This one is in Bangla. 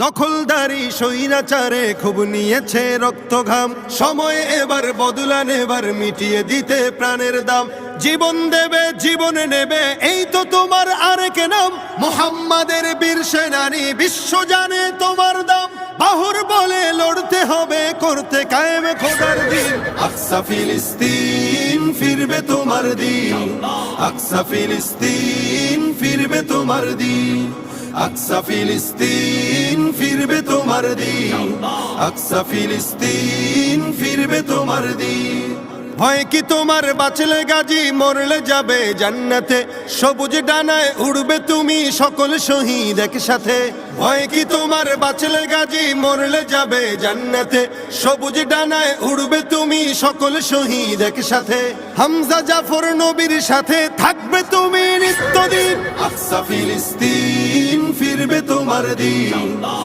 দখলদারি স্বৈরাচারে খুব নিয়েছে রক্ত ঘাম, সময় এবার বদলান, এবার মিটিয়ে দিতে প্রাণের দাম। জীবন দেবে জীবন নেবে, এই তো তোমার আরেক নাম। মুহাম্মাদের বীর সেনানী, বিশ্ব জানে তোমার দাম। বাহুর বলে লড়তে হবে, করতে কায়েম খোদার দিন। আকসা ফিলিস্তিন ফিরবে তোমার দিন, আকসা ফিলিস্তিন ফিরবে তোমার দিন, আকসা ফিলিস্তিন ফিরবে তোমার দিন, আকসা ফিলিস্তিন ফিরবে তোমার দিন। ভয় কি তোমার, বাঁচলে গাজী মরলে যাবে জান্নাতে। সবুজ ডানায় উড়বে তুমি সকল শহীদ একসাথে। ভয় কি তোমার, বাঁচলে গাজী মরলে যাবে জান্নাতে। সবুজ ডানায় উড়বে তুমি সকল শহীদ একসাথে। হামজা জাফর নবীর সাথে থাকবে তুমি নিত্যদিন। আকসা ফিলিস্তিন ফিরবে তোমার দিন।